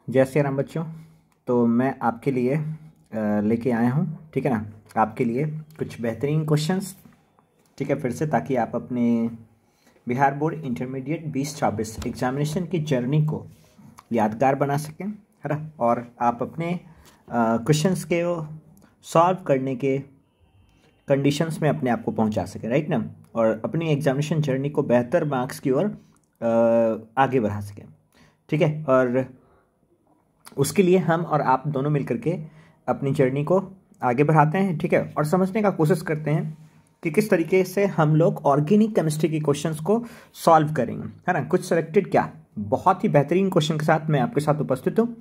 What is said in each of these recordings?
जय श्री राम बच्चों। तो मैं आपके लिए लेके आया हूँ, ठीक है ना, आपके लिए कुछ बेहतरीन क्वेश्चंस, ठीक है, फिर से, ताकि आप अपने बिहार बोर्ड इंटरमीडिएट 2024 एग्जामिनेशन की जर्नी को यादगार बना सकें, है ना, और आप अपने क्वेश्चंस के सॉल्व करने के कंडीशंस में अपने आप को पहुंचा सकें, राइट ना, और अपनी एग्जामिनेशन जर्नी को बेहतर मार्क्स की ओर आगे बढ़ा सकें, ठीक है। और उसके लिए हम और आप दोनों मिलकर के अपनी जर्नी को आगे बढ़ाते हैं, ठीक है, और समझने का कोशिश करते हैं कि किस तरीके से हम लोग ऑर्गेनिक केमिस्ट्री के क्वेश्चंस को सॉल्व करेंगे, है ना। कुछ सेलेक्टेड क्या बहुत ही बेहतरीन क्वेश्चन के साथ मैं आपके साथ उपस्थित हूँ।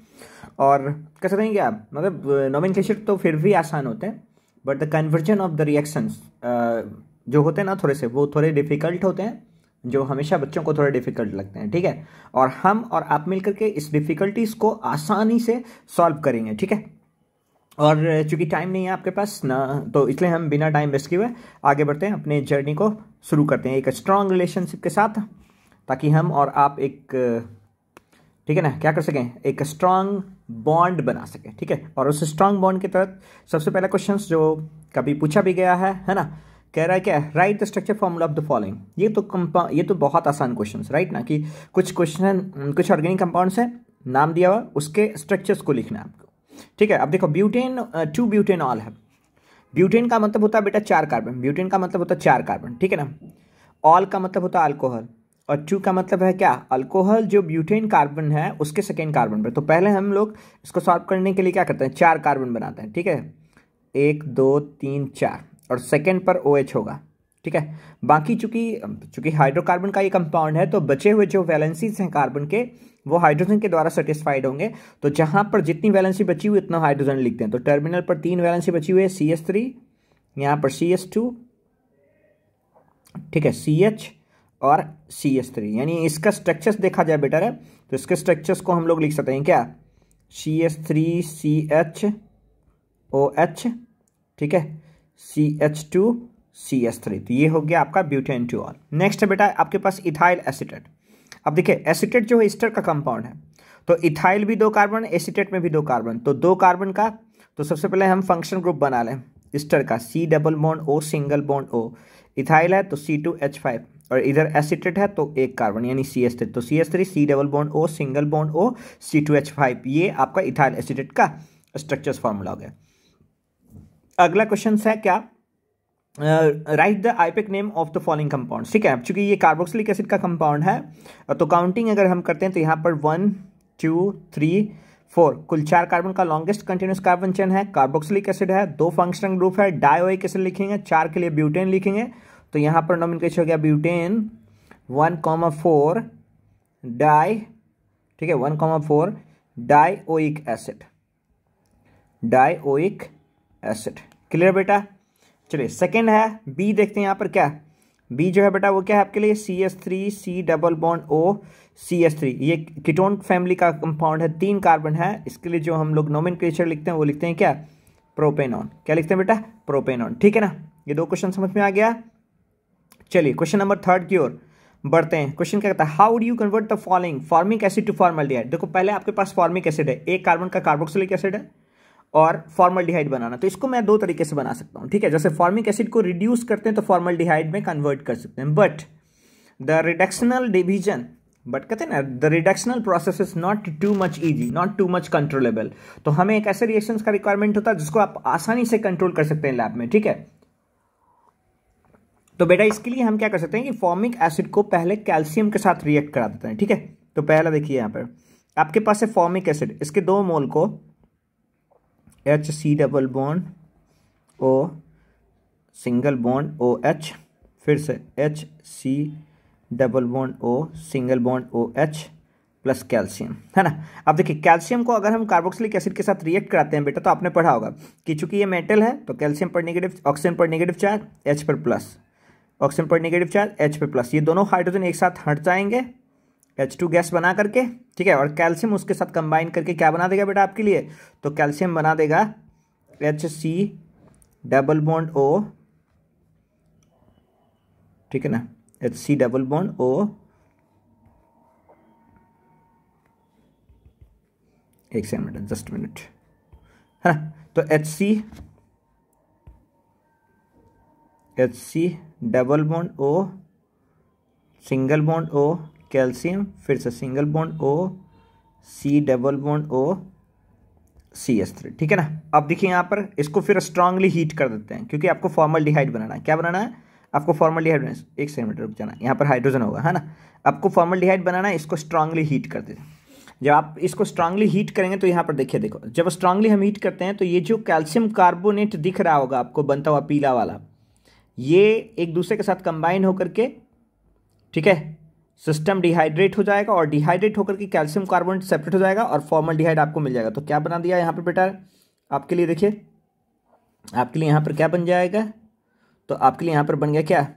और कह सकते हैं कि आप मतलब नोमेनक्लेचर तो फिर भी आसान होते हैं, but the conversion of the reactions जो होते हैं ना, थोड़े से वो थोड़े डिफिकल्ट होते हैं, जो हमेशा बच्चों को थोड़े डिफिकल्ट लगते हैं, ठीक है। और हम और आप मिलकर के इस डिफिकल्टीज को आसानी से सॉल्व करेंगे, ठीक है। और चूंकि टाइम नहीं है आपके पास ना, तो इसलिए हम बिना टाइम वेस्ट किए हुए आगे बढ़ते हैं, अपने जर्नी को शुरू करते हैं एक स्ट्रांग रिलेशनशिप के साथ, ताकि हम और आप एक, ठीक है ना, क्या कर सकें, एक स्ट्रांग बॉन्ड बना सकें, ठीक है। और उस स्ट्रांग बॉन्ड के तहत सबसे पहला क्वेश्चन जो कभी पूछा भी गया है ना, कह रहा है क्या, write the structure formula of the following. ये तो बहुत आसान क्वेश्चन, राइट ना, कि कुछ ऑर्गेनिक कंपाउंड्स है, नाम दिया हुआ, उसके स्ट्रक्चर्स को लिखना है आपको, ठीक है। अब देखो, ब्यूटेन 2 ब्यूटेनॉल है। ब्यूटेन का मतलब होता है बेटा 4 कार्बन, ब्यूटेन का मतलब होता है 4 कार्बन, ठीक है ना। ऑल का मतलब होता है अल्कोहल, और 2 का मतलब है क्या, अल्कोहल जो ब्यूटेन कार्बन है उसके सेकेंड कार्बन पे। तो पहले हम लोग इसको सॉल्व करने के लिए क्या करते हैं, 4 कार्बन बनाते हैं, ठीक है, 1 2 3 4, और सेकेंड पर ओ एच होगा, ठीक है। बाकी चूंकि चूंकि हाइड्रोकार्बन का ये कंपाउंड है, तो बचे हुए जो वैलेंसीज हैं कार्बन के, वो हाइड्रोजन के द्वारा सेटिस्फाइड होंगे। तो जहां पर जितनी वैलेंसी बची हुई उतना हाइड्रोजन लिखते हैं। तो टर्मिनल पर 3 वैलेंसी बची हुई है, CH3, यहाँ पर CH2, ठीक है, CH और CH3, यानी इसका स्ट्रक्चर्स देखा जाए बेटर है, तो इसके स्ट्रक्चर्स को हम लोग लिख सकते हैं क्या, CH3CHOH, ठीक है, CH2CH3। तो ये हो गया आपका ब्यूटेन 2 ऑल। नेक्स्ट है बेटा आपके पास इथाइल एसीटेट। अब देखिए, एसीटेट जो है ईस्टर का कंपाउंड है, तो इथाइल भी 2 कार्बन, एसीटेट में भी 2 कार्बन, तो 2 कार्बन का, तो सबसे पहले हम फंक्शन ग्रुप बना लें ईस्टर का, C double bond O single bond O। Ethyl है तो C2H5, और इधर एसीटेट है तो 1 कार्बन यानी CH3, तो CH3 C double bond O single bond O C2H5। ये आपका इथाइल एसीटेट का स्ट्रक्चर्स फॉर्मूला हो गया। अगला क्वेश्चन है क्या, write the IUPAC name of the following compound, ठीक है। चूंकि ये कार्बोक्सिलिक एसिड का कंपाउंड है, तो काउंटिंग अगर हम करते हैं तो यहाँ पर 1 2 3 4 कुल 4 कार्बन का लॉन्गेस्ट कंटिन्यूस कार्बन चेन है, कार्बोक्सिलिक एसिड है, 2 फंक्शनल ग्रुप है, डायोइक एसिड लिखेंगे, 4 के लिए ब्यूटेन लिखेंगे। तो यहाँ पर नोमेनक्लेचर हो गया ब्यूटेन 1,4 डाई, ठीक है, 1,4 dioic acid, dioic acid. Clear बेटा। चलिए सेकेंड है बी, देखते हैं यहाँ पर क्या, बी जो है बेटा वो क्या है आपके लिए, CH3 C double bond O CH3। ये कीटोन फैमिली का कंपाउंड है, 3 कार्बन है। इसके लिए जो हम लोग नोमेनक्लेचर लिखते हैं वो लिखते हैं क्या, प्रोपेनॉन। क्या लिखते हैं बेटा, प्रोपेनॉन, ठीक है ना। ये 2 क्वेश्चन समझ में आ गया। चलिए क्वेश्चन नंबर 3 की ओर बढ़ते हैं। क्वेश्चन क्या कहता है, how do you convert the following formic acid to formaldehyde. देखो पहले आपके पास फॉर्मिक एसिड है, 1 कार्बन का कार्बोक्सिलिक एसिड है, और फॉर्मल्डिहाइड बनाना, तो इसको मैं 2 तरीके से बना सकता हूं, ठीक है। जैसे फॉर्मिक एसिड को रिड्यूस करते हैं तो फॉर्मल्डिहाइड में कन्वर्ट कर सकते हैं, but the reductional division, but कहते हैं ना, the reductional process is not too much easy, not too much controllable. तो हमें एक ऐसे रिएक्शंस का रिक्वायरमेंट होता है जिसको आप आसानी से कंट्रोल कर सकते हैं लैब में, ठीक है। तो बेटा इसके लिए हम क्या कर सकते हैं कि फॉर्मिक एसिड को पहले कैल्शियम के साथ रिएक्ट करा देते हैं, ठीक है। तो पहला देखिए यहाँ पर आपके पास है फॉर्मिक एसिड, इसके 2 मोल को HC double bond O single bond OH, फिर से HC double bond O single bond OH plus calcium, है ना। अब देखिए कैल्शियम को अगर हम कार्बोक्सिलिक एसिड के साथ रिएक्ट कराते हैं बेटा, तो आपने पढ़ा होगा कि चूंकि ये मेटल है तो कैल्शियम पर नेगेटिव, ऑक्सीजन पर नेगेटिव चार्ज, H पर प्लस, ऑक्सीजन पर नेगेटिव चार्ज, H पर प्लस, ये दोनों हाइड्रोजन एक साथ हट जाएंगे H2 गैस बना करके, ठीक है। और कैल्शियम उसके साथ कंबाइन करके क्या बना देगा बेटा आपके लिए, तो कैल्शियम बना देगा HC डबल बॉन्ड O, ठीक है ना, HC डबल बॉन्ड O एक सेकंड, जस्ट मिनट, है ना। तो HC double bond O, single bond O, calcium, फिर से single bond O, C double bond O, CS3, ठीक है ना। अब देखिए यहाँ पर इसको फिर स्ट्रांगली हीट कर देते हैं, क्योंकि आपको फॉर्मल्डिहाइड बनाना है। क्या बनाना है आपको? फॉर्मल्डिहाइड बनाना है। एक सेकंड रुक जाना, यहाँ पर हाइड्रोजन होगा, है ना। आपको फॉर्मल्डिहाइड बनाना है, इसको स्ट्रांगली हीट कर देते हैं। जब आप इसको स्ट्रांगली हीट करेंगे तो यहाँ पर देखिए, देखो जब स्ट्रांगली हम हीट करते हैं तो ये जो कैल्शियम कार्बोनेट दिख रहा होगा आपको बनता हुआ पीला वाला, ये एक दूसरे के साथ कंबाइन होकर के, ठीक है, सिस्टम डिहाइड्रेट हो जाएगा और डिहाइड्रेट होकर के कैल्शियम कार्बोनेट सेपरेट हो जाएगा और फॉर्मल्डिहाइड आपको मिल जाएगा। तो क्या बना दिया यहाँ पर बेटा आपके लिए? देखिए आपके लिए यहाँ पर क्या बन जाएगा? तो आपके लिए यहाँ पर बन गया क्या?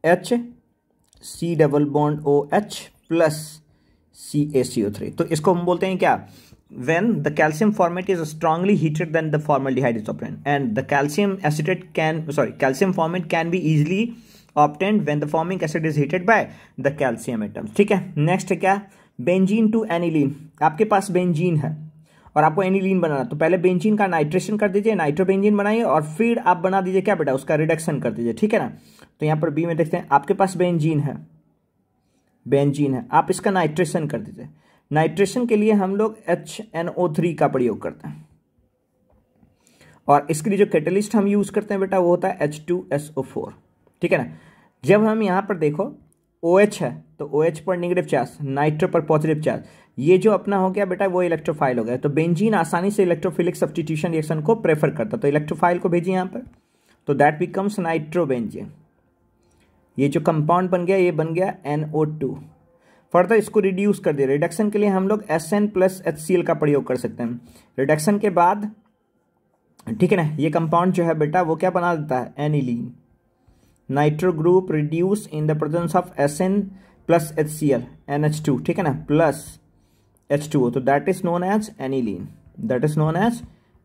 HC double bond OH plus CaCO3। तो इसको हम बोलते हैं क्या? When the calcium formate is strongly heated, then the formaldehyde is obtained, and the calcium formate can be easily obtained when the forming acid is heated by the calcium atoms। ठीक है, next है क्या? Benzene to aniline. आपके पास benzene है और आपको aniline बनाना, तो पहले बेंजीन का नाइट्रेशन कर दीजिए, नाइट्रोबेंजीन बनाइए और फिर आप बना दीजिए क्या बेटा? उसका रिडक्शन कर दीजिए, ठीक है ना। तो यहाँ पर बी में देखते हैं, आपके पास बेंजीन है, आप इसका नाइट्रेशन कर दीजिए। नाइट्रेशन के लिए हम लोग HNO3 का प्रयोग करते हैं और इसके लिए जो कैटलिस्ट हम यूज करते हैं बेटा वो होता है H2SO4, ठीक है ना। जब हम यहाँ पर देखो OH है तो OH पर नेगेटिव चार्ज, नाइट्रो पर पॉजिटिव चार्ज, ये जो अपना हो गया बेटा वो इलेक्ट्रोफाइल हो गया। तो बेंजीन आसानी से इलेक्ट्रोफिलिक सब्स्टिट्यूशन रिएक्शन को प्रेफर करता, तो इलेक्ट्रोफाइल को भेजिए यहाँ पर, तो दैट बिकम्स नाइट्रोबेंजीन। ये जो कंपाउंड बन गया ये बन गया NO2। फर्दर इसको रिड्यूस कर दिया, रिडक्शन के लिए हम लोग SN प्लस HCl का प्रयोग कर सकते हैं। रिडक्शन के बाद, ठीक है ना, ये कंपाउंड जो है बेटा वो क्या बना देता है? Aniline. Nitro group reduce in the presence of SN plus HCl NH2, ठीक है ना, प्लस H2O, तो that is known as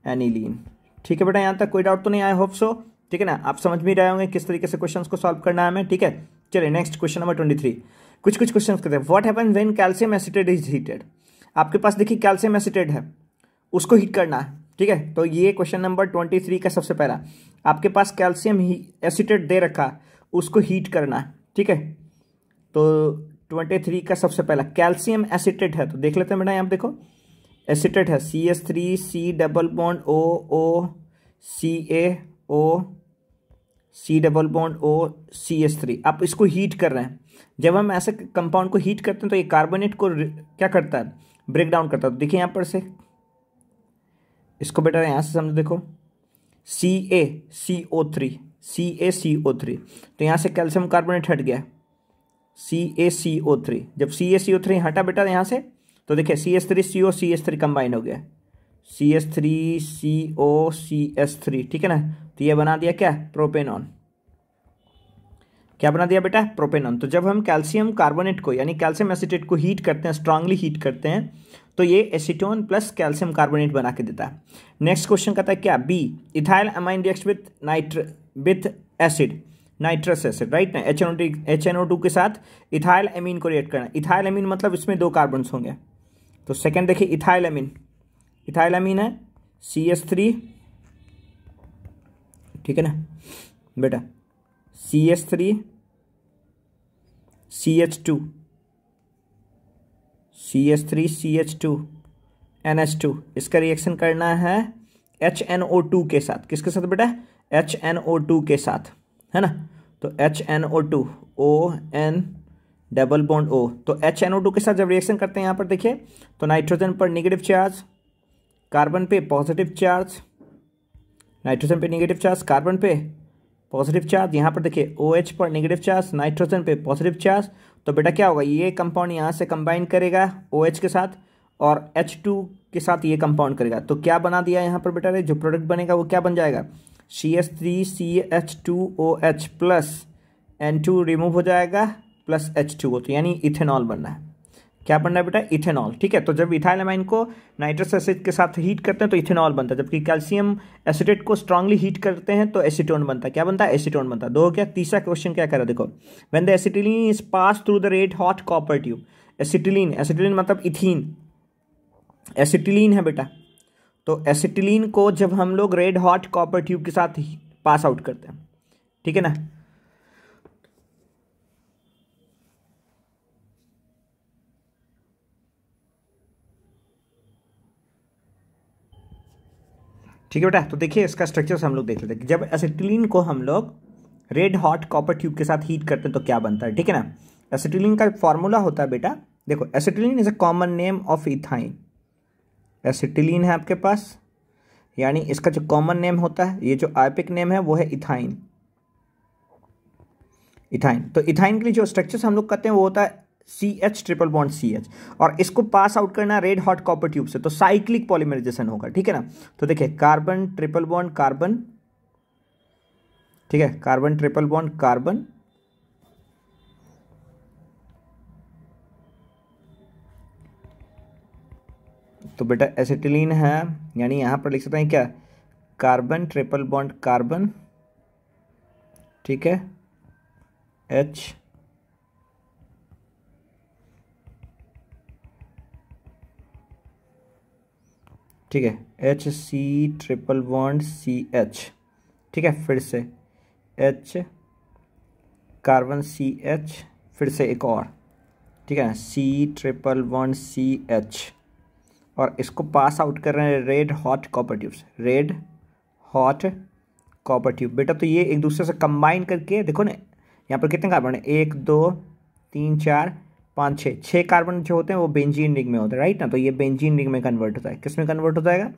aniline, ठीक है बेटा। यहाँ तक कोई डाउट तो नहीं आया? होप सो, ठीक है ना। आप समझ भी रहे होंगे किस तरीके से क्वेश्चंस को सॉल्व करना है हमें, ठीक है। चलिए नेक्स्ट क्वेश्चन नंबर 23। कुछ क्वेश्चंस करते हैं। What happen when calcium acetate is heated? आपके पास देखिए कैल्शियम एसिटेट है, उसको हीट करना है, ठीक है। तो ये क्वेश्चन नंबर 23 का सबसे पहला, आपके पास कैल्शियम एसिटेट दे रखा, उसको हीट करना है, ठीक है। तो 23 का सबसे पहला कैल्शियम एसिटेट है, तो देख लेते हैं बेटा, यहाँ देखो एसिटेट है CS3 C double bond O CaO C double bond O CS3। आप इसको हीट कर रहे हैं। जब हम ऐसे कंपाउंड को हीट करते हैं तो ये कार्बोनेट को क्या करता है? ब्रेक डाउन करता है। तो देखिए यहाँ पर से इसको बेटा यहाँ से समझो, देखो CaCO3, तो यहाँ से कैल्शियम कार्बोनेट हट गया, CaCO3। जब CaCO3 हटा बेटा यहाँ से, तो देखिए CS3CO CS3 कंबाइन हो गया, CS3CO CS3, ठीक है ना। तो ये बना दिया क्या? प्रोपेनॉन। क्या बना दिया बेटा? प्रोपेनॉन। तो जब हम कैल्शियम कार्बोनेट को यानी कैल्शियम एसिटेट को हीट करते हैं, स्ट्रांगली हीट करते हैं, तो ये एसीटोन प्लस कैल्शियम कार्बोनेट बना के देता है। नेक्स्ट क्वेश्चन कहता है क्या? B, ethyl amine reacts with acid, nitrous acid, right ना। HNO2 के साथ इथाइल अमीन को रिएक्ट करना। इथाइल अमीन मतलब इसमें 2 कार्बन्स होंगे। तो सेकेंड देखिए इथाइल अमीन है CS3, ठीक है ना बेटा, CS3 CH2 NH2, इसका रिएक्शन करना है HNO2 के साथ। किसके साथ बेटा? HNO2 के साथ, है ना। तो HNO2 ON double bond O, तो HNO2 के साथ जब रिएक्शन करते हैं यहाँ पर देखिए, तो नाइट्रोजन पर नेगेटिव चार्ज, कार्बन पे पॉजिटिव चार्ज, नाइट्रोजन पे नेगेटिव चार्ज, कार्बन पे पॉजिटिव चार्ज, यहाँ पर देखिए OH पर नेगेटिव चार्ज, नाइट्रोजन पे पॉजिटिव चार्ज। तो बेटा क्या होगा? ये कंपाउंड यहाँ से कंबाइन करेगा OH के साथ और H2 के साथ ये कंपाउंड करेगा। तो क्या बना दिया यहाँ पर बेटा? जो प्रोडक्ट बनेगा वो क्या बन जाएगा? CS3CH2OH प्लस N2 रिमूव हो जाएगा प्लस H2O, तो यानी इथेनॉल बनना है। क्या बनना है बेटा? इथेनॉल, ठीक है। तो जब इथाइल अमाइन को नाइट्रस एसिड के साथ हीट करते हैं तो इथेनॉल बनता है, जबकि कैल्शियम एसिटेट को स्ट्रांगली हीट करते हैं तो एसीटोन बनता है। क्या बनता है? एसीटोन बनता है। 2 हो गया। तीसरा क्वेश्चन क्या करा देखो, when the acetylene is pass through the red hot copper tube. Acetylene मतलब इथीन, एसिटिलीन है बेटा। तो एसिटिलीन को जब हम लोग रेड हॉट कॉपर ट्यूब के साथ पास आउट करते हैं, ठीक है ना, ठीक है बेटा। तो देखिए इसका स्ट्रक्चर हम लोग देख लेते हैं कि जब एसिटिलीन को हम लोग रेड हॉट कॉपर ट्यूब के साथ हीट करते हैं तो क्या बनता है, ठीक है ना। एसिटिलीन का फॉर्मूला होता है बेटा, देखो acetylene is a common name of ethyne. Acetylene है आपके पास, यानी इसका जो कॉमन नेम होता है, ये जो आयपिक नेम है वो है इथाइन। इथाइन, तो इथाइन के लिए जो स्ट्रक्चर हम लोग करते हैं वो होता है CH ट्रिपल बॉन्ड CH, और इसको पास आउट करना रेड हॉट कॉपर ट्यूब से, तो साइक्लिक पॉलीमराइजेशन होगा, ठीक है ना। तो देखिए कार्बन ट्रिपल बॉन्ड कार्बन, ठीक है, कार्बन ट्रिपल बॉन्ड कार्बन, तो बेटा एसिटिलीन है, यानी यहां पर लिख सकते हैं क्या, कार्बन ट्रिपल बॉन्ड कार्बन, ठीक है, H, ठीक है, HC ट्रिपल बॉन्ड CH, ठीक है, फिर से H कार्बन CH, फिर से एक और, ठीक है, C ट्रिपल बॉन्ड CH, और इसको पास आउट कर रहे हैं रेड हॉट कॉपर ट्यूब से, रेड हॉट कॉपर ट्यूब। बेटा तो ये एक दूसरे से कंबाइन करके देखो ना, यहाँ पर कितने कार्बन है, 1 2 3 4 5 6, 6 कार्बन जो होते हैं वो बेंजीन रिंग में होते हैं, राइट ना। तो ये बेंजीन रिंग में कन्वर्ट होता है, किस में कन्वर्ट हो जाएगा,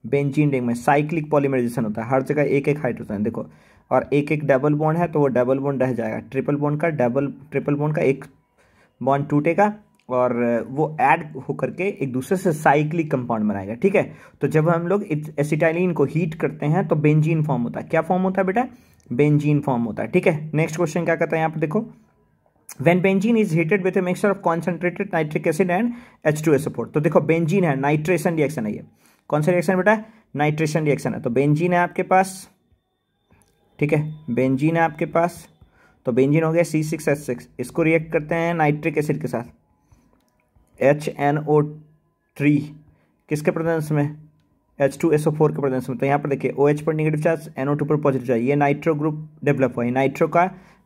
बेंजीन रिंग में। साइक्लिक पॉलीमराइजेशन होता है, हर जगह एक एक हाइड्रोजन देखो, और एक एक डबल बॉन्ड है तो वो डबल बॉन्ड रह जाएगा, ट्रिपल बॉन्ड का एक बॉन्ड टूटेगा और वो ऐड होकर के एक दूसरे से साइक्लिक कंपाउंड बनाएगा, ठीक है। तो जब हम लोग एसिटाइलिन को हीट करते हैं तो बेंजीन फॉर्म होता है, क्या फॉर्म होता है बेटा, बेंजीन फॉर्म होता है, ठीक है। नेक्स्ट क्वेश्चन क्या कहता है यहाँ पे देखो, when benzene is heated with a mixture of concentrated nitric acid and H2SO4। तो देखो बेंजीन है, नाइट्रेशन रिएक्शन है ये, कौन सा रिएक्शन बेटा, नाइट्रेशन रिएक्शन है। तो बेंजीन है आपके पास, ठीक है, बेंजीन है आपके पास, तो बेंजीन हो गया C6H6, इसको रिएक्ट करते हैं नाइट्रिक एसिड के साथ HNO3, किसके प्रेजेंस में, H2SO4 के प्रेजेंस में। तो यहाँ पर देखिए OH पर नेगेटिव चार्ज, NO2 पर पॉजिटिव चार्ज, ये नाइट्रो ग्रुप डेवलप हुआ है,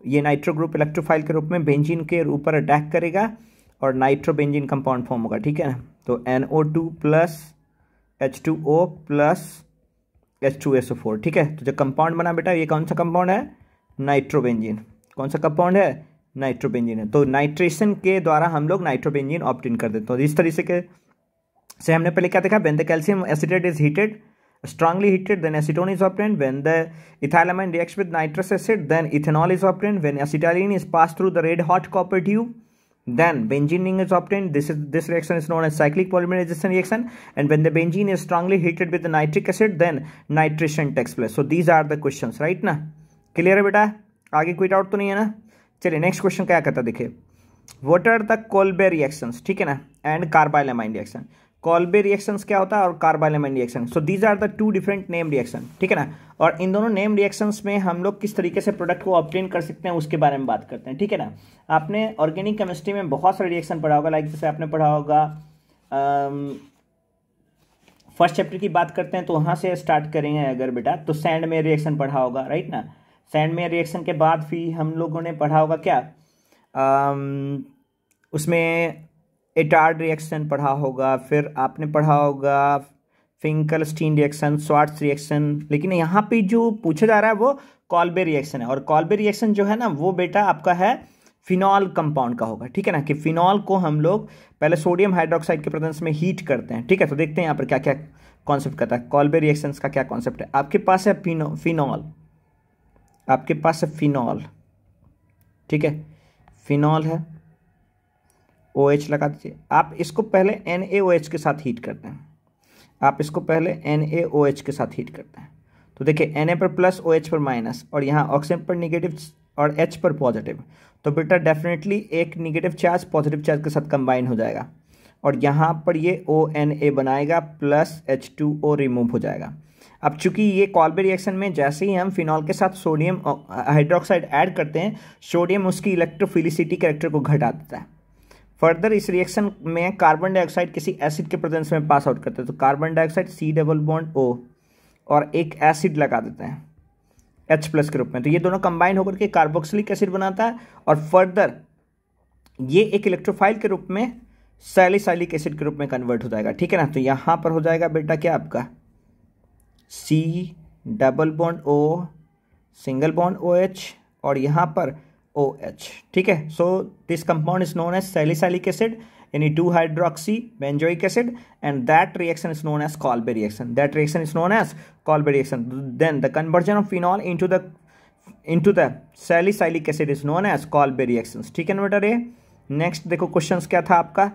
ये नाइट्रो ग्रुप इलेक्ट्रोफाइल के रूप में बेंजीन के ऊपर अटैक करेगा और नाइट्रो बेंजीन कंपाउंड फॉर्म होगा, ठीक है ना। तो NO2 plus H2O plus H2SO4, ठीक है। तो जो कंपाउंड बना बेटा ये कौन सा कंपाउंड है, नाइट्रोबेंजीन, कौन सा कंपाउंड है, नाइट्रोबेंजीन है। तो नाइट्रेशन के द्वारा हम लोग नाइट्रोबेंजीन ऑब्टेन कर देते हैं। तो इस तरीके से हमने पहले क्या देखा, when the calcium acetate is heated, strongly heated, then acetone is obtained. When the ethylamine reacts with nitrous acid, then ethanol is obtained. When acetylene is passed through the red hot copper tube, then benzene ring is obtained. This reaction is known as cyclic polymerization reaction. And when the benzene is strongly heated with the nitric acid, then nitration takes place. So these are the questions, right ना, clear है बेटा, आगे कोई doubt तो नहीं है ना। चलिए नेक्स्ट क्वेश्चन क्या कहता है, देखिए what are the Kolbe reactions, ठीक है ना, and carbylamine reaction. Kolbe reactions क्या होता है और carbylamine reaction, so these are the two different name reaction, ठीक है ना। और इन दोनों नेम रिएक्शंस में हम लोग किस तरीके से प्रोडक्ट को ऑब्टेन कर सकते हैं उसके बारे में बात करते हैं, ठीक है ना। आपने ऑर्गेनिक केमिस्ट्री में बहुत सारे रिएक्शन पढ़ा होगा, लाइक जैसे आपने पढ़ा होगा फर्स्ट चैप्टर की बात करते हैं तो वहाँ से स्टार्ट करेंगे अगर बेटा, तो सैंड में रिएक्शन पढ़ा होगा, राइट ना। सैंड में रिएक्शन के बाद फिर हम लोगों ने पढ़ा होगा क्या, उसमें एटार्ड रिएक्शन पढ़ा होगा, फिर आपने पढ़ा होगा फिंकलस्टीन रिएक्शन, स्वार्ट्स रिएक्शन। लेकिन यहाँ पे जो पूछा जा रहा है वो कॉल्बे रिएक्शन है, और कॉल्बे रिएक्शन जो है ना वो बेटा आपका है फिनॉल कंपाउंड का होगा, ठीक है ना। कि फिनॉल को हम लोग पहले सोडियम हाइड्रोक्साइड के प्रेजेंस में हीट करते हैं, ठीक है। तो देखते हैं यहाँ पर क्या क्या कॉन्सेप्ट करता है, कॉल्बे रिएक्शन का क्या कॉन्सेप्ट है। आपके पास है फिनॉल, आपके पास है फिनॉल, ठीक है, फिनॉल है, OH लगा दीजिए। आप इसको पहले NaOH के साथ हीट करते हैं, आप इसको पहले NaOH के साथ हीट करते हैं। तो देखिए Na पर प्लस, OH पर माइनस, और यहाँ ऑक्सीजन पर निगेटिव और H पर पॉजिटिव। तो बेटा डेफिनेटली एक निगेटिव चार्ज पॉजिटिव चार्ज के साथ कंबाइन हो जाएगा, और यहाँ पर ये ONA बनाएगा प्लस H2O रिमूव हो जाएगा। अब चूंकि ये कॉल्बे रिएक्शन में जैसे ही हम फिनॉल के साथ सोडियम हाइड्रोक्साइड ऐड करते हैं, सोडियम उसकी इलेक्ट्रोफिलिसिटी कैरेक्टर को घटा देता है। फर्दर इस रिएक्शन में कार्बन डाइऑक्साइड किसी एसिड के प्रेजेंस में पास आउट करते हैं, तो carbon dioxide C double bond O और एक एसिड लगा देते हैं H+ के रूप में, तो ये दोनों कंबाइन होकर के कार्बोक्सिलिक एसिड बनाता है और फर्दर ये एक इलेक्ट्रोफाइल के रूप में सैलिसाइलिक एसिड के रूप में कन्वर्ट हो जाएगा, ठीक है ना। तो यहाँ पर हो जाएगा बेटा क्या आपका C double bond O single bond OH और यहाँ पर OH, ठीक है। So this compound is known as salicylic acid यानी 2-hydroxy benzoic acid and that reaction is known as Kolbe reaction. That reaction is known as Kolbe reaction. Then the conversion of phenol into the salicylic acid is known as Kolbe reactions. ठीक है ना बेटा रे। Next देखो questions क्या था आपका,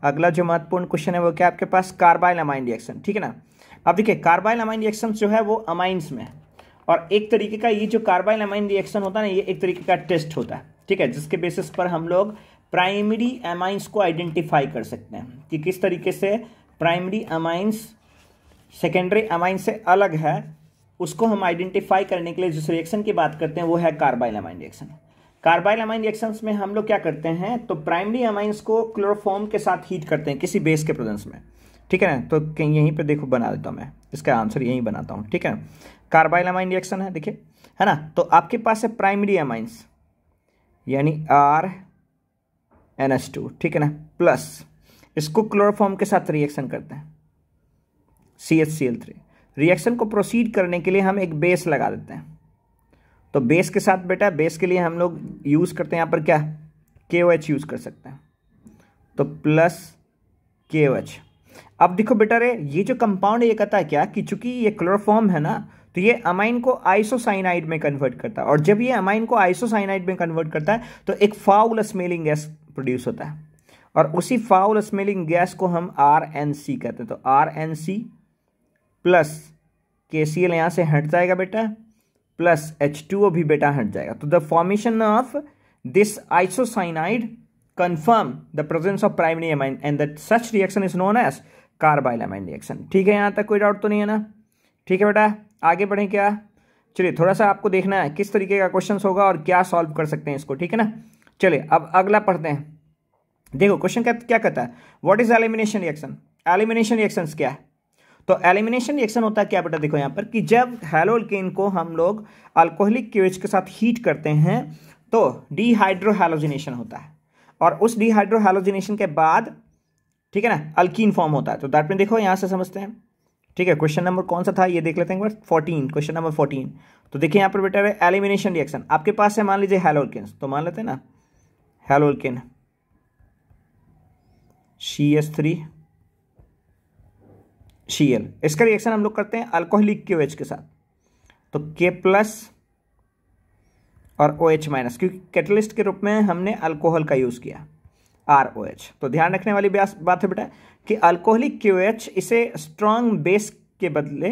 अगला जो महत्वपूर्ण क्वेश्चन है वो क्या आपके पास, कार्बाइल अमाइन रिएक्शन, ठीक है ना। अब देखिए कार्बाइल अमाइन रिएक्शन जो है वो अमाइंस में, और एक तरीके का ये जो कार्बाइल अमाइन रिएक्शन होता है ना, ये एक तरीके का टेस्ट होता है, ठीक है, जिसके बेसिस पर हम लोग प्राइमरी अमाइंस को आइडेंटिफाई कर सकते हैं कि किस तरीके से प्राइमरी अमाइंस सेकेंडरी अमाइन से अलग है, उसको हम आइडेंटिफाई करने के लिए जिस रिएक्शन की बात करते हैं वो है carbyl amine reaction. Carbyl amine reactions में हम लोग क्या करते हैं, तो प्राइमरी अमाइंस को क्लोरोफॉर्म के साथ हीट करते हैं किसी बेस के प्रेजेंस में, ठीक है ना। तो यहीं पे देखो बना देता हूँ मैं, इसका आंसर यहीं बनाता हूँ, ठीक है। कार्बाइल अमाइन रिएक्शन है, देखिए है ना। तो आपके पास है प्राइमरी अमाइंस यानी RNH2, ठीक है ना, प्लस इसको क्लोरोफॉर्म के साथ रिएक्शन करते हैं CHCl3। रिएक्शन को प्रोसीड करने के लिए हम एक बेस लगा देते हैं, तो बेस के साथ बेटा, बेस के लिए हम लोग यूज़ करते हैं यहाँ पर क्या, KOH यूज़ कर सकते हैं, तो प्लस KOH। अब देखो बेटा रे, ये जो कंपाउंड है ये कहता है क्या कि चूंकि ये क्लोरोफॉर्म है ना, तो ये अमाइन को आइसोसाइनाइड में कन्वर्ट करता है, और जब ये अमाइन को आइसोसाइनाइड में कन्वर्ट करता है तो एक फाउल स्मेलिंग गैस प्रोड्यूस होता है, और उसी फाउल स्मेलिंग गैस को हम RNC कहते हैं। तो RNC प्लस KCl यहाँ से हट जाएगा बेटा, प्लस H2O भी बेटा हट जाएगा। तो the formation of this isocyanide confirm the presence of primary amine and that such reaction is known as carbyl amine reaction, ठीक है। यहाँ तक कोई डाउट तो नहीं है ना, ठीक है बेटा। आगे बढ़ें क्या, चलिए थोड़ा सा आपको देखना है किस तरीके का क्वेश्चन होगा और क्या सॉल्व कर सकते हैं इसको, ठीक है ना। चलिए अब अगला पढ़ते हैं। देखो क्वेश्चन क्या कहता है, what is elimination reaction. Elimination reactions क्या है, तो एलिमिनेशन रिएक्शन होता है क्या बेटा, देखो यहाँ पर कि जब हैलोल्केन को हम लोग अल्कोहलिक KOH के साथ हीट करते हैं तो डिहाइड्रोहैलोजिनेशन होता है, और उस डिहाइड्रोहैलोजिनेशन के बाद, ठीक है ना, अल्कीन फॉर्म होता है। तो दैट में देखो यहाँ से समझते हैं, ठीक है। क्वेश्चन नंबर कौन सा था ये देख लेते हैं एक बार, 14, क्वेश्चन नंबर 14। तो देखिए यहाँ पर बेटा एलिमिनेशन रिएक्शन आपके पास है, मान लीजिए हैलोल्केन, तो मान लेते हैं ना हैलोल्केन CH3Cl, इसका रिएक्शन हम लोग करते हैं अल्कोहलिक KOH के साथ, तो K+ और OH-, क्योंकि कैटलिस्ट के रूप में हमने अल्कोहल का यूज़ किया ROH। तो ध्यान रखने वाली बात है बेटा कि अल्कोहलिक KOH इसे स्ट्रॉन्ग बेस के बदले,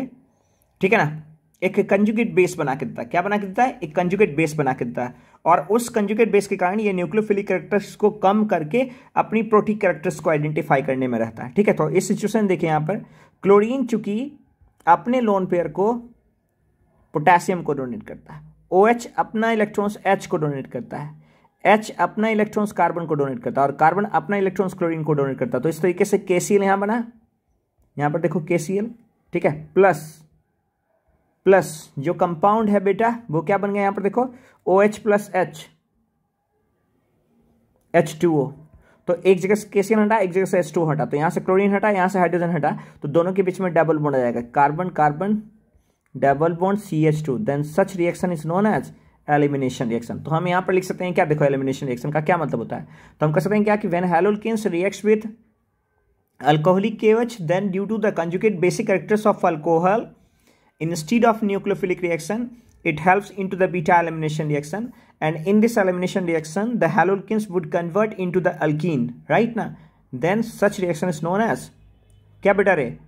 ठीक है ना, एक कंजुगेट बेस बना के देता है। क्या बना के देता है, एक कंजुगेट बेस बना के देता है, और उस कंजुगेट बेस के कारण ये न्यूक्लियोफिलिक कैरेक्टर्स को कम करके अपनी प्रोटीक कैरेक्टर्स को आइडेंटिफाई करने में रहता है, ठीक है। तो इस सिचुएशन देखिए यहाँ पर क्लोरीन चूंकि अपने लोन पेयर को पोटेशियम को डोनेट करता है, OH अपना इलेक्ट्रॉन्स H को डोनेट करता है, H अपना इलेक्ट्रॉन्स कार्बन को डोनेट करता है, और कार्बन अपना इलेक्ट्रॉन्स क्लोरीन को डोनेट करता है। तो इस तरीके से KCl यहाँ बना, यहाँ पर देखो KCl, ठीक है, प्लस जो कंपाउंड है बेटा वो क्या बन गया, यहाँ पर देखो OH + H H2O। तो एक जगह से KCl हटा, एक जगह से H2O हटा, तो यहाँ से क्लोरीन हटा, यहाँ से हाइड्रोजन हटा, तो दोनों के बीच में डबल बॉन्ड आ जाएगा, carbon carbon double bond CH2, then such reaction is known as elimination reaction. तो हम यहाँ पर लिख सकते हैं क्या, देखो एलिमिनेशन रिएक्शन का क्या मतलब होता है, तो हम कह सकते हैं क्या कि when haloalkanes reacts with alcoholic KOH then due to the conjugate basic characters of alcohol instead of nucleophilic reaction it helps into the beta elimination reaction, and in this elimination reaction the halolkenes would convert into the alkene, right ना, then such reaction is known as क्या बेटा रे,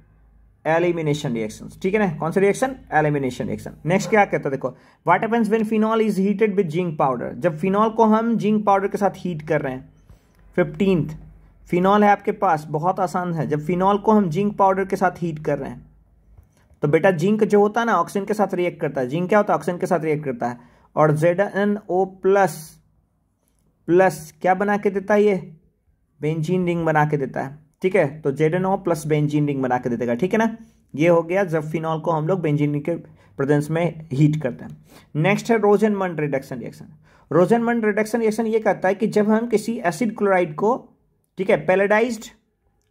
elimination reactions, ठीक है ना। कौन सा reaction, elimination reaction. Next क्या कहता है, देखो what happens when phenol is heated with zinc powder. जब फिनॉल को हम जिंक पाउडर के साथ हीट कर रहे हैं, 15th फिनॉल है आपके पास, बहुत आसान है। जब फिनॉल को हम जिंक पाउडर के साथ हीट कर रहे हैं तो बेटा जिंक जो होता है ना ऑक्सीजन के साथ रिएक्ट करता है, जिंक क्या होता है, ऑक्सीजन के साथ रिएक्ट करता है, और ZnO प्लस क्या बना के देता है, ये बेंजीन रिंग बना के देता है, ठीक है। तो ZnO प्लस बेंजीन रिंग बना के दे देगा, ठीक है ना। ये हो गया जब फिनॉल को हम लोग बेंजीन रिंग के प्रेजेंस में हीट करते हैं। नेक्स्ट है रोजनमंड रिडक्शन रिएक्शन। रोजनमंड रिडक्शन रिएक्शन ये कहता है कि जब हम किसी एसिड क्लोराइड को, ठीक है, पैलेडाइज्ड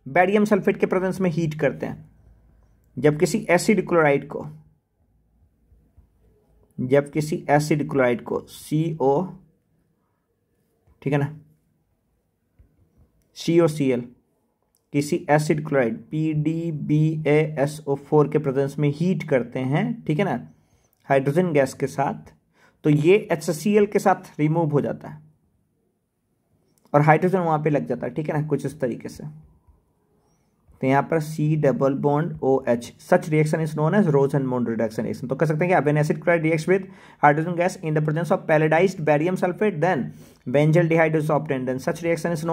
बेरियम सल्फेट के प्रेजेंस में हीट करते हैं, जब किसी एसिड क्लोराइड को CO, ठीक है ना, COCl किसी एसिड क्लोराइड PDBaSO4 के प्रेजेंस में हीट करते हैं, ठीक है ना, हाइड्रोजन गैस के साथ, तो ये HCl के साथ रिमूव हो जाता है और हाइड्रोजन वहां पे लग जाता है, ठीक है ना, कुछ इस तरीके से। तो यहाँ पर C double bond OH, such reaction is known as Rosenmund reduction reaction. तो कह सकते हैं कि when acid chloride reacts with hydrogen gas in the presence of palladised barium sulphate then benzaldehyde is obtained, then such reaction is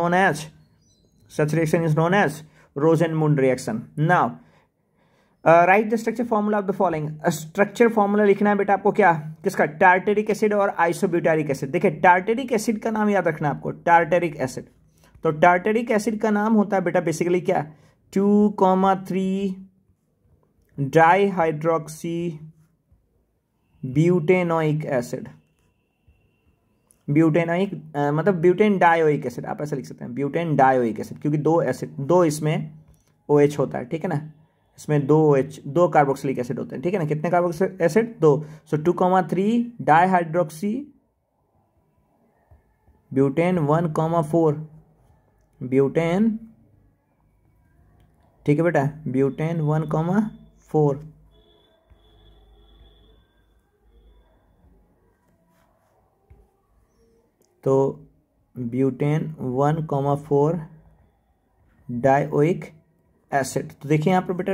known as Rosenmund reaction. Now write the structure formula of the following. Structure formula लिखना है बेटा आपको, क्या, किसका, tartaric acid और isobutyric acid. देखिए tartaric acid का नाम याद रखना आपको, टार्टेरिक एसिड। तो टार्टेरिक एसिड का नाम होता है बेटा बेसिकली क्या, 2,3 डाइहाइड्रोक्सी ब्यूटेनोइक एसिड। ब्यूटेनोइक मतलब ब्यूटेन डायोइक एसिड, आप ऐसा लिख सकते हैं, ब्यूटेन डायोइक एसिड, क्योंकि दो इसमें OH होता है, ठीक है ना, इसमें दो OH, 2 कार्बोक्सिलिक एसिड होते हैं, ठीक है ना। कितने कार्बोक्सिलिक एसिड, 2। सो 2,3 डाइहाइड्रोक्सी ब्यूटेन 1,4 ब्यूटेन, ठीक है बेटा, ब्यूटेन 1,4। तो ब्यूटेन 1,4 डायोइक एसिड। तो देखिए यहाँ पर बेटा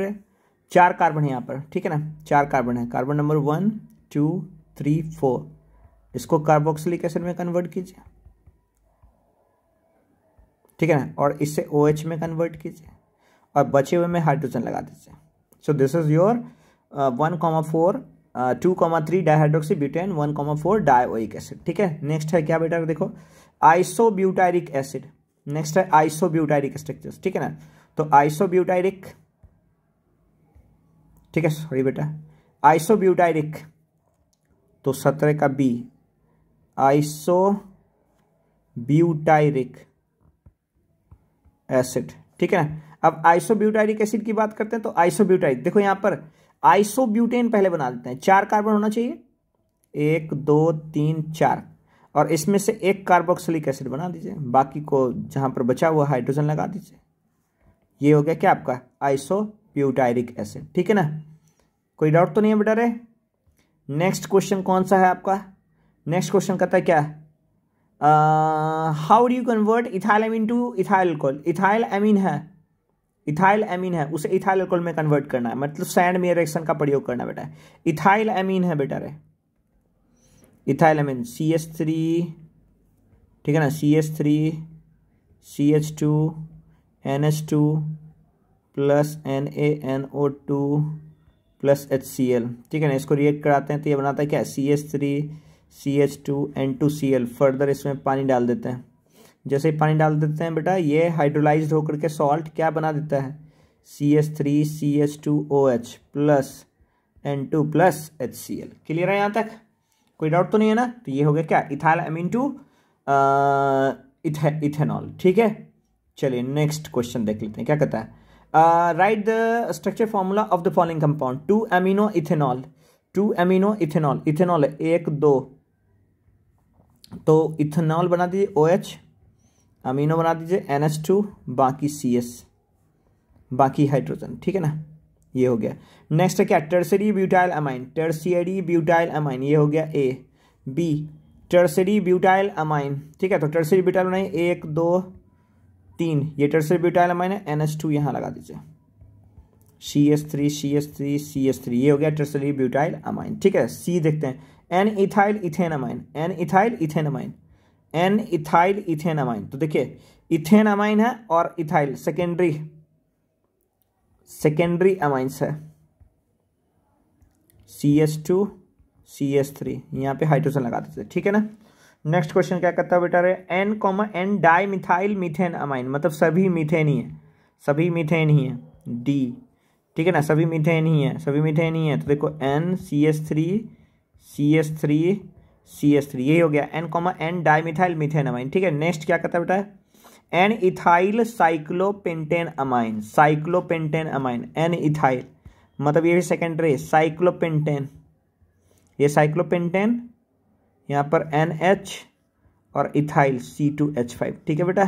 4 कार्बन है यहाँ पर, ठीक है ना, 4 कार्बन है, कार्बन नंबर 1 2 3 4। इसको कार्बोक्सिलिक एसिड में कन्वर्ट कीजिए, ठीक है ना, और इससे OH में कन्वर्ट कीजिए और बचे हुए में हाइड्रोजन लगा दीजिए। So this is your 2,3 dihydroxy butane 1,4 dioic acid, ठीक है। नेक्स्ट है क्या बेटा, देखो आइसोब्यूटारिक एसिड। नेक्स्ट है आइसोब्यूटारिक स्ट्रक्चर्स, ठीक है ना। तो आइसोब्यूटारिक, ठीक है, सॉरी बेटा, आइसोब्यूटारिक, तो 17 का B, आइसोब्यूटारिक एसिड, ठीक है ना। अब आइसोब्यूटारिक एसिड की बात करते हैं, तो आइसोब्यूटारिक, देखो यहां पर आइसोब्यूटेन पहले बना देते हैं, 4 कार्बन होना चाहिए, 1 2 3 4, और इसमें से एक कार्बोक्सिलिक एसिड बना दीजिए, बाकी को जहां पर बचा हुआ हाइड्रोजन लगा दीजिए। ये हो गया क्या आपका आइसोब्यूटारिक एसिड, ठीक है ना। कोई डाउट तो नहीं है बेटा रे। नेक्स्ट क्वेश्चन कौन सा है आपका, नेक्स्ट क्वेश्चन कहता है क्या, how do you convert ethyl amine two ethyl alcohol. Ethyl amine है, उसे इथाइल अल्कोहल में कन्वर्ट करना है, मतलब सैंड में रिएक्शन का प्रयोग करना बेटा। इथाइल एमीन है बेटा रे, इथाइल एमीन CH3, ठीक है ना, CH3 CH2 NH2 plus NaNO2 plus HCl, ठीक है ना। इसको रिएक्ट कराते हैं तो ये बनाता है क्या, CH3 CH2 N2Cl। फर्दर इसमें पानी डाल देते हैं, जैसे ही पानी डाल देते हैं बेटा ये हाइड्रोलाइज्ड होकर के सॉल्ट क्या बना देता है, CH3 CH2OH plus N2 plus HCl। Clear है यहाँ तक, कोई डाउट तो नहीं है ना। तो ये हो गया क्या, इथाइल एमीन टू इथेनॉल, ठीक है। चलिए नेक्स्ट क्वेश्चन देख लेते हैं, क्या कहता है, right the structure formula of the following compound. 2 amino ethanol, ethanol 1 2, तो इथेनॉल बना दीजिए OH, अमीनो बना दीजिए NH2, बाकी CS, बाकी हाइड्रोजन, ठीक है ना। ये हो गया। नेक्स्ट है क्या, टर्सरी ब्यूटाइल अमाइन, ये हो गया A। B tertiary butyl amine, ठीक है, तो टर्सरी ब्यूटाइल अमाइन 1 2 3, ये टर्सरी ब्यूटाइल अमाइन है, NH2 यहाँ लगा दीजिए, CH3 ये हो गया टर्सरी ब्यूटाइल अमाइन, ठीक है। C देखते हैं, N इथाइल इथेन अमाइन, तो देखिए इथेन अमाइन है और इथाइल सेकेंडरी अमाइंस है, CH2 CH3, यहाँ पे हाइड्रोजन लगा देते हैं, ठीक है ना। नेक्स्ट क्वेश्चन क्या कहता है बेटा रे, N comma N di methyl methane amine, मतलब सभी मीथेन ही है, सभी मीथेन ही है, डी, ठीक है ना, सभी मीथेन ही है, सभी मीथेन ही है। तो देखो N C H three C H three C H three, यही हो गया N comma N di methyl methane amine, ठीक है। नेक्स्ट क्या कहता है बेटा, N ethyl cyclopentane amine, cyclopentane amine, N ethyl, मतलब ये भी सेकेंडरी, साइक्लोपेंटेन, ये साइक्लोपेंटेन, यहाँ पर NH और इथाइल C2H5, ठीक है बेटा,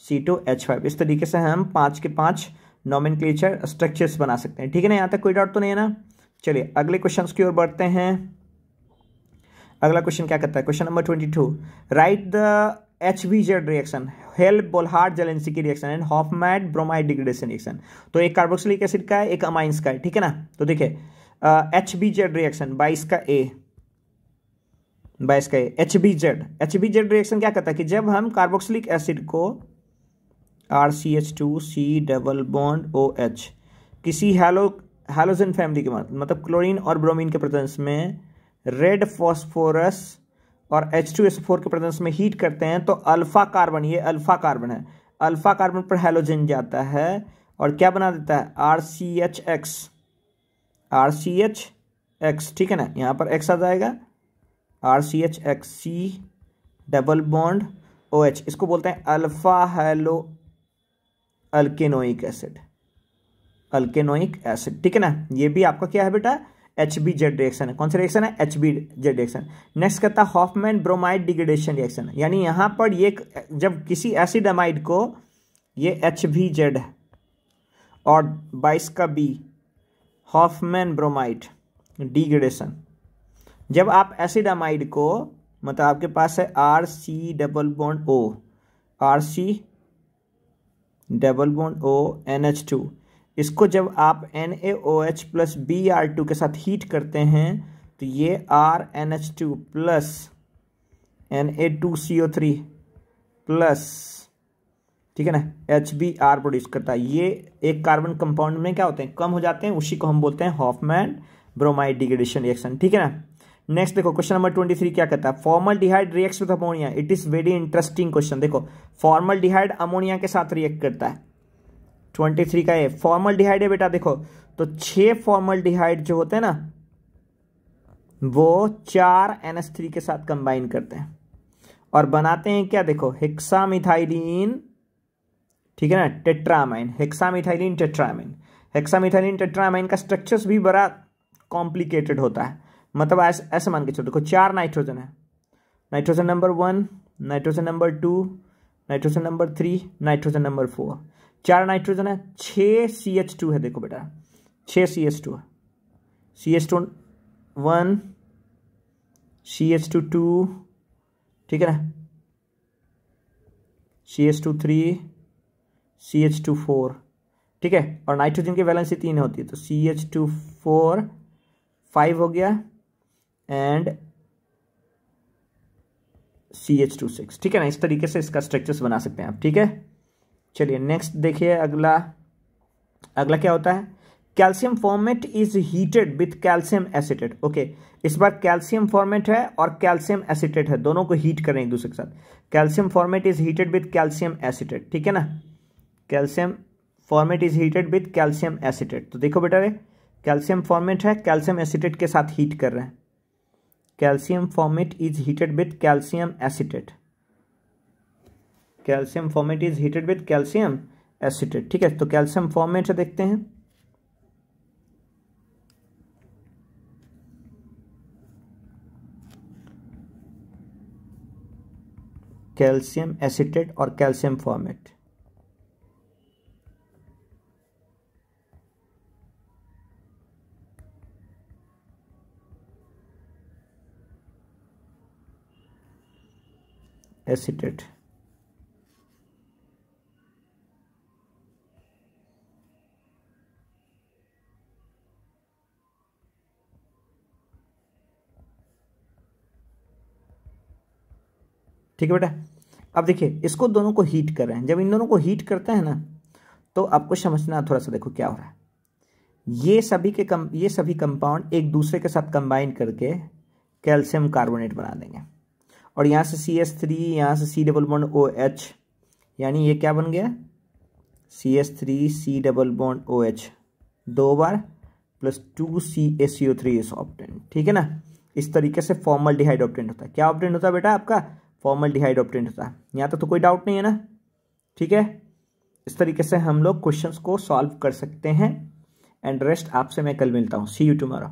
C2H5। इस तरीके से हम 5 के 5 नॉमेनक्लेचर स्ट्रक्चर्स बना सकते हैं, ठीक है ना। यहाँ तक कोई डाउट तो नहीं है ना। चलिए अगले क्वेश्चन की ओर बढ़ते हैं। अगला क्वेश्चन क्या कहता है, question number 22, write the HBZ reaction, Hell Volhard Zelinsky reaction and Hofmann bromide degradation reaction. तो एक कार्बोक्सिलिक एसिड का है, एक अमाइंस का है, ठीक है ना। तो देखिए HBZ रिएक्शन 22 का A, 22 का HBZ रिएक्शन क्या करता है कि जब हम कार्बोक्सिलिक एसिड को RCH2C डबल बॉन्ड OH किसी हैलोजन फैमिली के मतलब क्लोरीन और ब्रोमीन के प्रेजेंस में रेड फॉस्फोरस और H2SO4 के प्रेजेंस में हीट करते हैं, तो अल्फा कार्बन, ये अल्फा कार्बन है, अल्फा कार्बन पर हैलोजन जाता है और क्या बना देता है, RCHX, ठीक है ना। यहाँ पर X आ जाएगा, RCHX C double bond OH, इसको बोलते हैं अल्फा हैलो अल्केनोइक एसिड, अल्केनोइक एसिड, ठीक है ना। ये भी आपका क्या है बेटा, HBZ रिएक्शन है। कौन सा रिएक्शन है, HBZ रिएक्शन। नेक्स्ट कहता है हॉफमैन ब्रोमाइड डिग्रेडेशन रिएक्शन, यानी यहां पर ये जब किसी एसिड अमाइड को, ये HBZ है और 22 का B हॉफमैन ब्रोमाइड डिग्रेडेशन, जब आप एसिड अमाइड को, मतलब आपके पास है RC double bond O, RC double bond O NH2, इसको जब आप NaOH प्लस Br2 के साथ हीट करते हैं तो ये RNH2 प्लस Na2CO3 प्लस, ठीक है ना, HBr प्रोड्यूस करता है। ये एक कार्बन कंपाउंड में क्या होते हैं, कम हो जाते हैं, उसी को हम बोलते हैं हॉफमैन ब्रोमाइड डिग्रेडेशन रिएक्शन, ठीक है ना। नेक्स्ट देखो क्वेश्चन नंबर 23 क्या कहता है, formaldehyde reacts with ammonia, it is very interesting question. देखो फॉर्मल्डिहाइड अमोनिया के साथ रिएक्ट करता है, 23 का ये फॉर्मल्डिहाइड है बेटा। देखो तो 6 फॉर्मल्डिहाइड जो होते हैं ना, वो 4 NH3 के साथ कंबाइन करते हैं और बनाते हैं क्या, देखो हेक्सामिथाइलिन, ठीक है ना, टेट्रामाइन, हेक्सामिथाइलिन टेट्रामाइन। हेक्सामिथाइलिन टेट्रामाइन का स्ट्रक्चर्स भी बड़ा कॉम्प्लिकेटेड होता है, मतलब ऐसे मान के चलो, देखो 4 नाइट्रोजन है, nitrogen number 1, nitrogen number 2, nitrogen number 3, nitrogen number 4, 4 nitrogen है, 6 CH2 है। देखो बेटा 6 CH2 है, CH2 1, CH2 2, ठीक है ना, CH2 3, CH2 4, ठीक है। और नाइट्रोजन की वैलेंसी 3 होती है, तो CH2 4 5 हो गया एंड CH2 6, ठीक है ना। इस तरीके से इसका स्ट्रक्चर्स बना सकते हैं आप, ठीक है। चलिए नेक्स्ट देखिए, अगला क्या होता है, calcium formate is heated with calcium acetate. Okay, इस बार कैल्शियम फॉर्मेट है और कैल्शियम एसिटेट है, दोनों को हीट करें एक दूसरे के साथ। Calcium formate is heated with calcium acetate, ठीक है ना, calcium formate is heated with calcium acetate. तो देखो बेटा कैल्शियम फॉर्मेट है, कैल्शियम एसिटेट के साथ हीट कर रहे हैं, calcium formate is heated with calcium acetate, calcium formate is heated with calcium acetate, ठीक है। तो कैल्शियम फॉर्मेट है, देखते हैं, कैल्शियम एसिटेट और कैल्शियम फॉर्मेट, एसिटेट, ठीक है बेटा। अब देखिए इसको दोनों को हीट कर रहे हैं, जब इन दोनों को हीट करते हैं ना, तो आपको समझना थोड़ा सा, देखो क्या हो रहा है, ये सभी कंपाउंड एक दूसरे के साथ कंबाइन करके कैल्शियम कार्बोनेट बना देंगे और यहाँ से CH3, यहाँ से C डबल बॉन्ड OH, यानी ये क्या बन गया CH3 C double bond OH 2 bar plus 2CaCO3 is obtain. ठीक है ना, इस तरीके से फॉर्मल्डिहाइड ऑब्टेन होता है। क्या ऑब्टेन होता है बेटा आपका? फॉर्मल्डिहाइड ऑब्टेन होता है। यहाँ तक तो कोई डाउट नहीं है ना? ठीक है, इस तरीके से हम लोग क्वेश्चंस को सॉल्व कर सकते हैं। एंड रेस्ट आपसे मैं कल मिलता हूँ। सी यू टुमारो।